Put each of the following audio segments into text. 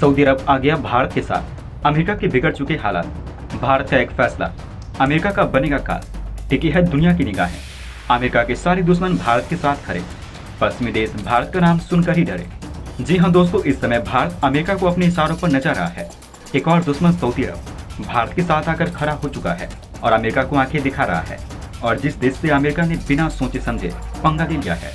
Saudi अरब आ गया भारत के साथ। अमेरिका के बिगड़ चुके हालात, भारत का एक फैसला, अमेरिका का बनेगा काल, टिकी है दुनिया की निगाहें। अमेरिका के सारे दुश्मन भारत के साथ खड़े, पश्चिमी देश भारत का नाम सुनकर ही डरे। जी हाँ दोस्तों, इस समय भारत अमेरिका को अपने इशारों पर नचा रहा है। एक और दुश्मन सऊदी अरब भारत के साथ आकर खड़ा हो चुका है और अमेरिका को आंखें दिखा रहा है। और जिस देश से अमेरिका ने बिना सोचे समझे पंगा ले लिया है,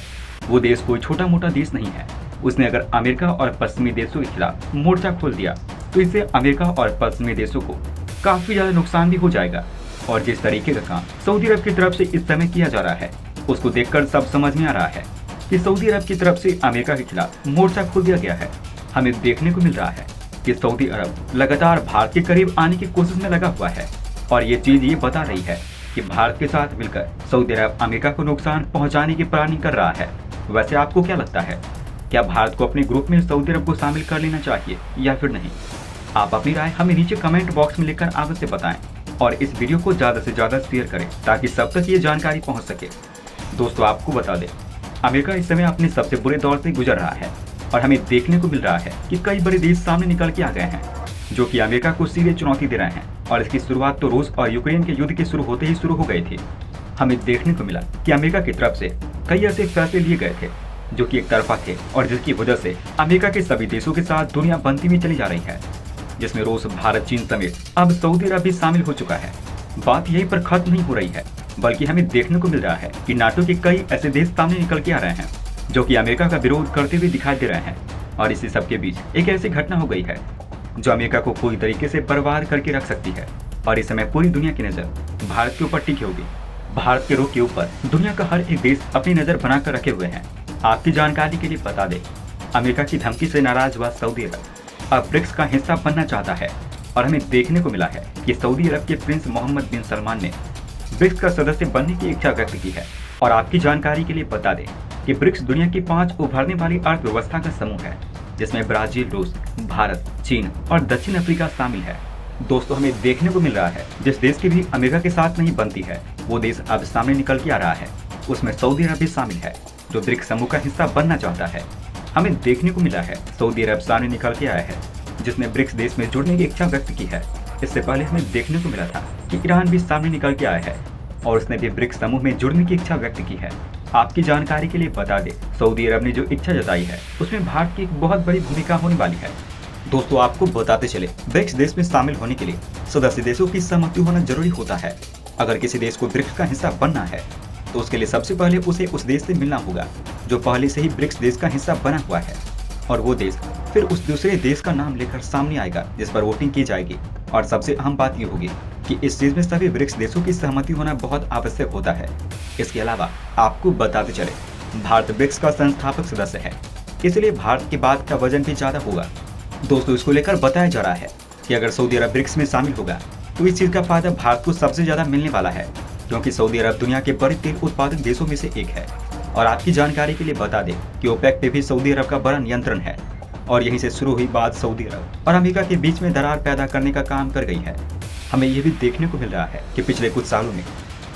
वो देश कोई छोटा मोटा देश नहीं है। उसने अगर अमेरिका और पश्चिमी देशों के खिलाफ मोर्चा खोल दिया तो इससे अमेरिका और पश्चिमी देशों को काफी ज्यादा नुकसान भी हो जाएगा। और जिस तरीके का काम सऊदी अरब की तरफ से इस समय किया जा रहा है, उसको देखकर सब समझ में आ रहा है कि सऊदी अरब की तरफ से अमेरिका के खिलाफ मोर्चा खोल दिया गया है। हमें देखने को मिल रहा है कि सऊदी अरब लगातार भारत के करीब आने की कोशिश में लगा हुआ है और ये चीज ये बता रही है कि भारत के साथ मिलकर सऊदी अरब अमेरिका को नुकसान पहुंचाने की प्लानिंग कर रहा है। वैसे आपको क्या लगता है, क्या भारत को अपने ग्रुप में सऊदी अरब को शामिल कर लेना चाहिए या फिर नहीं? आप अपनी राय हमें नीचे कमेंट बॉक्स में लिखकर अवश्य बताएं और इस वीडियो को ज्यादा से ज्यादा शेयर करें ताकि सब तक ये जानकारी पहुंच सके। दोस्तों आपको बता दें, अमेरिका इस समय अपने सबसे बुरे दौर से गुजर रहा है और हमें देखने को मिल रहा है कि कई बड़े देश सामने निकल के आ गए हैं जो कि अमेरिका को सीधे चुनौती दे रहे हैं। और इसकी शुरुआत तो रूस और यूक्रेन के युद्ध के शुरू होते ही शुरू हो गई थी। हमें देखने को मिला कि अमेरिका की तरफ से कई ऐसे फैसले लिए गए थे जो कि एक तरफा थे और जिसकी वजह से अमेरिका के सभी देशों के साथ दुनिया बनती हुई चली जा रही है, जिसमें रूस, भारत, चीन समेत अब सऊदी अरब भी शामिल हो चुका है। बात यहीं पर खत्म नहीं हो रही है, बल्कि हमें देखने को मिल रहा है कि नाटो के कई ऐसे देश सामने निकल के आ रहे हैं जो कि अमेरिका का विरोध करते हुए दिखाई दे रहे हैं। और इसी सबके बीच एक ऐसी घटना हो गई है जो अमेरिका को पूरी तरीके से बर्बाद करके रख सकती है। और इस समय पूरी दुनिया की नजर भारत के ऊपर टिकी होगी। भारत के रुख के ऊपर दुनिया का हर एक देश अपनी नजर बनाकर रखे हुए हैं। आपकी जानकारी के लिए बता दें, अमेरिका की धमकी से नाराज हुआ सऊदी अरब अब ब्रिक्स का हिस्सा बनना चाहता है। और हमें देखने को मिला है कि सऊदी अरब के प्रिंस मोहम्मद बिन सलमान ने ब्रिक्स का सदस्य बनने की इच्छा व्यक्त की है। और आपकी जानकारी के लिए बता दें कि ब्रिक्स दुनिया की 5 उभरने वाली अर्थव्यवस्था का समूह है, जिसमें ब्राजील, रूस, भारत, चीन और दक्षिण अफ्रीका शामिल है। दोस्तों हमें देखने को मिल रहा है जिस देश की भी अमेरिका के साथ नहीं बनती है, वो देश अब सामने निकल के आ रहा है। उसमें सऊदी अरब भी शामिल है जो ब्रिक्स समूह का हिस्सा बनना चाहता है। हमें देखने को मिला है सऊदी अरब सामने निकल के आया है जिसने ब्रिक्स देश में जुड़ने की इच्छा व्यक्त की है। इससे पहले हमें देखने को मिला था कि ईरान भी सामने निकल के आया है और उसने भी ब्रिक्स समूह में जुड़ने की इच्छा व्यक्त की है। आपकी जानकारी के लिए बता दें, सऊदी अरब ने जो इच्छा जताई है उसमें भारत की एक बहुत बड़ी भूमिका होने वाली है। दोस्तों आपको बताते चले, ब्रिक्स देश में शामिल होने के लिए सदस्य देशों की सहमति होना जरूरी होता है। अगर किसी देश को ब्रिक्स का हिस्सा बनना है तो उसके लिए सबसे पहले उसे उस देश से मिलना होगा जो पहले से ही ब्रिक्स देश का हिस्सा बना हुआ है। और वो देश फिर उस दूसरे देश का नाम लेकर सामने आएगा जिस पर वोटिंग की जाएगी। और सबसे अहम बात ये होगी कि इस चीज में सभी ब्रिक्स देशों की सहमति होना बहुत आवश्यक होता है। इसके अलावा आपको बताते चले, भारत ब्रिक्स का संस्थापक सदस्य है, इसलिए भारत के बाद का वजन भी ज्यादा होगा। दोस्तों इसको लेकर बताया जा रहा है कि अगर सऊदी अरब ब्रिक्स में शामिल होगा तो इस चीज का फायदा भारत को सबसे ज्यादा मिलने वाला है, क्योंकि सऊदी अरब दुनिया के बड़े तेल उत्पादक देशों में से एक है। और आपकी जानकारी के लिए बता दें कि ओपेक पे भी सऊदी अरब का बड़ा नियंत्रण है और यहीं से शुरू हुई बात सऊदी अरब और अमेरिका के बीच में दरार पैदा करने का काम कर गई है। हमें यह भी देखने को मिल रहा है कि पिछले कुछ सालों में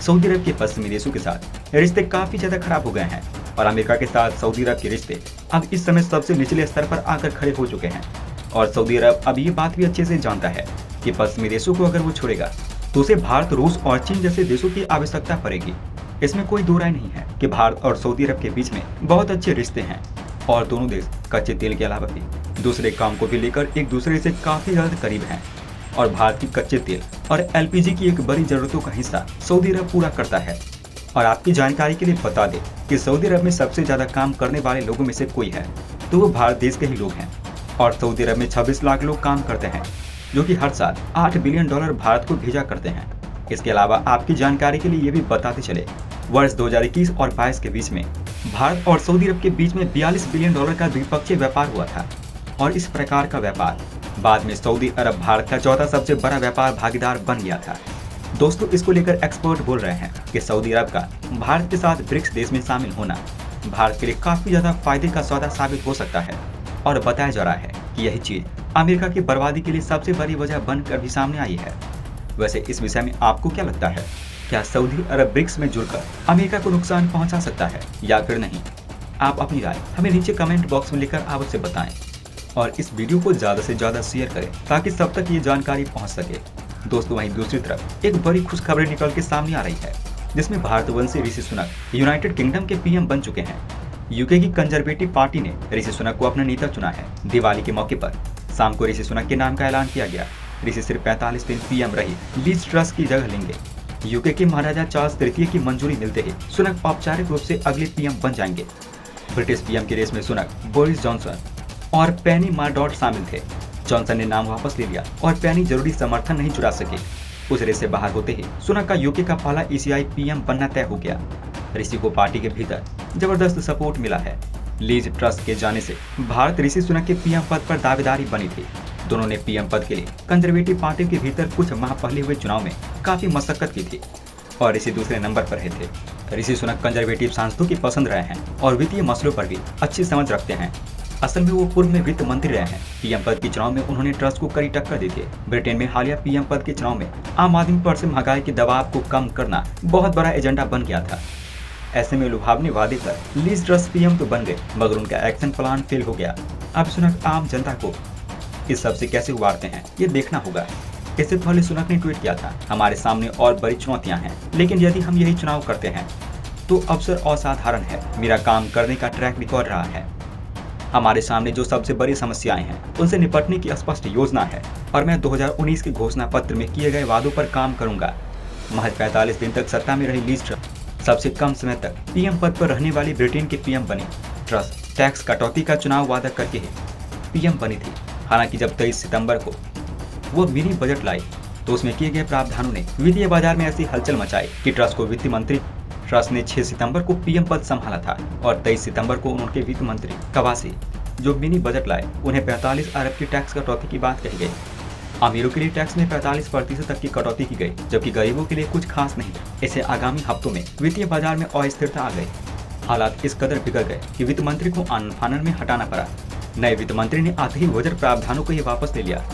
सऊदी अरब के पश्चिमी देशों के साथ रिश्ते काफी ज्यादा खराब हो गए हैं और अमेरिका के साथ सऊदी अरब के रिश्ते अब इस समय सबसे निचले स्तर पर आकर खड़े हो चुके हैं। और सऊदी अरब अब ये बात भी अच्छे से जानता है कि पश्चिमी देशों को अगर वो छोड़ेगा तो उसे भारत, रूस और चीन जैसे देशों की आवश्यकता पड़ेगी। इसमें कोई दो राय नहीं है कि भारत और सऊदी अरब के बीच में बहुत अच्छे रिश्ते हैं और दोनों देश कच्चे तेल के अलावा भी दूसरे काम को भी लेकर एक दूसरे से काफी ज्यादा करीब हैं। और भारत की कच्चे तेल और एलपीजी की एक बड़ी जरूरतों का हिस्सा सऊदी अरब पूरा करता है। और आपकी जानकारी के लिए बता दें कि सऊदी अरब में सबसे ज्यादा काम करने वाले लोगों में से कोई है तो वो भारत देश के ही लोग हैं। और सऊदी अरब में 26 लाख लोग काम करते हैं जो कि हर साल $8 बिलियन भारत को भेजा करते हैं। इसके अलावा आपकी जानकारी के लिए ये भी बताते चले, वर्ष 2021 और 22 के बीच में भारत और सऊदी अरब के बीच में $42 बिलियन का द्विपक्षीय व्यापार हुआ था। और इस प्रकार का व्यापार बाद में सऊदी अरब भारत का चौथा सबसे बड़ा व्यापार भागीदार बन गया था। दोस्तों इसको लेकर एक्सपर्ट बोल रहे हैं कि सऊदी अरब का भारत के साथ ब्रिक्स देश में शामिल होना भारत के लिए काफी ज्यादा फायदे का सौदा साबित हो सकता है। और बताया जा रहा है कि यही चीज अमेरिका की बर्बादी के लिए सबसे बड़ी वजह बनकर भी सामने आई है। वैसे इस विषय में आपको क्या लगता है, क्या सऊदी अरब ब्रिक्स में जुड़कर अमेरिका को नुकसान पहुंचा सकता है या फिर नहीं? आप अपनी राय हमें नीचे कमेंट बॉक्स में लिखकर अवश्य बताएं। और इस वीडियो को ज्यादा से ज्यादा शेयर करें ताकि सब तक ये जानकारी पहुंच सके। दोस्तों, वहीं दूसरी तरफ एक बड़ी खुशखबरी निकल के सामने आ रही है, जिसमें भारतवंशी ऋषि सुनक यूनाइटेड किंगडम के पीएम बन चुके हैं। यूके की कंजर्वेटिव पार्टी ने ऋषि सुनक को अपना नेता चुना है। दिवाली के मौके पर शाम को ऋषि सुनक के नाम का ऐलान किया गया। ऋषि सिर्फ 45 दिन पीएम रही लीज ट्रस की जगह लेंगे। यूके के महाराजा चार्ल्स तृतीय की मंजूरी मिलते ही सुनक औपचारिक रूप से अगले पीएम बन जाएंगे। ब्रिटिश पीएम की रेस में सुनक, बोरिस जॉनसन और पेनी मार्डॉट शामिल थे। जॉनसन ने नाम वापस ले लिया और पेनी जरूरी समर्थन नहीं जुटा सके। उस रेस से बाहर होते ही सुनक का यूके का पहला एशियाई पीएम बनना तय हो गया। ऋषि को पार्टी के भीतर जबरदस्त सपोर्ट मिला है। लीज ट्रस्ट के जाने से भारत ऋषि सुनक के पीएम पद पर दावेदारी बनी थी। दोनों ने पीएम पद के लिए कंजर्वेटिव पार्टी के भीतर कुछ माह पहले हुए चुनाव में काफी मशक्कत की थी और ऋषि दूसरे नंबर पर रहे थे। ऋषि सुनक कंजर्वेटिव सांसदों की पसंद रहे हैं और वित्तीय मसलों पर भी अच्छी समझ रखते हैं। असल में वो पूर्व में वित्त मंत्री रहे हैं। पीएम पद के चुनाव में उन्होंने ट्रस्ट को कड़ी टक्कर दी थी। ब्रिटेन में हालिया पीएम पद के चुनाव में आम आदमी पर से महंगाई के दबाव को कम करना बहुत बड़ा एजेंडा बन गया था। ऐसे में लुभावनी वादे पर लीज ट्रस्ट पीएम तो बन गए, मगर उनका एक्शन प्लान फेल हो गया। अब सुनक आम जनता को इस सब से कैसे उबारते हैं, ये देखना होगा। इससे पहले सुनक ने ट्वीट किया था, हमारे सामने और बड़ी चुनौतियां हैं, लेकिन यदि हम यही चुनाव करते हैं तो अवसर असाधारण है। मेरा काम करने का ट्रैक रिकॉर्ड रहा है। हमारे सामने जो सबसे बड़ी समस्याएं हैं उनसे निपटने की स्पष्ट योजना है और मैं 2019 के घोषणा पत्र में किए गए वादों पर काम करूंगा। महज 45 दिन तक सत्ता में रही लीज ट्रस्ट सबसे कम समय तक पीएम पद पर रहने वाली ब्रिटेन के पीएम बनी। ट्रस्ट टैक्स कटौती का चुनाव वादा करके ही पीएम बनी थी। हालांकि जब 23 सितंबर को वो मिनी बजट लाई तो उसमें किए गए प्रावधानों ने वित्तीय बाजार में ऐसी हलचल मचाई कि ट्रस्ट को वित्त मंत्री ट्रस्ट ने 6 सितंबर को पीएम पद संभाला था और 23 सितंबर को उनके वित्त मंत्री कवासी जो मिनी बजट लाए, उन्हें 45 अरब की टैक्स कटौती की बात कही गई। अमीरों के लिए टैक्स में 45% तक की कटौती की गई, जबकि गरीबों के लिए कुछ खास नहीं। ऐसे आगामी हफ्तों में वित्तीय बाजार में अस्थिरता आ गई। हालात इस कदर बिगड़ गए कि वित्त मंत्री को आनन फानन में हटाना पड़ा। नए वित्त मंत्री ने आते ही बजट प्रावधानों को ये वापस ले लिया।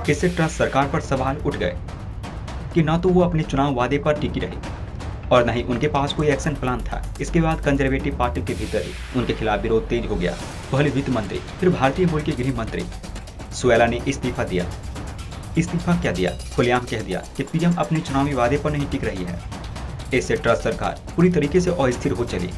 इससे ट्रस्ट सरकार पर सवाल उठ गए कि न तो वो अपने चुनाव वादे पर टिकी रही और न ही उनके पास कोई एक्शन प्लान था। इसके बाद कंजर्वेटिव पार्टी के भीतर ही उनके खिलाफ विरोध तेज हो गया। पहले वित्त मंत्री, फिर भारतीय मूल के गृह मंत्री सुएला ने इस्तीफा दिया। इस्तीफा क्या दिया, खुलेआम कह दिया कि पीएम अपने चुनावी वादे पर नहीं टिक रही है। इससे ट्रस्ट सरकार पूरी तरीके से अस्थिर हो चली।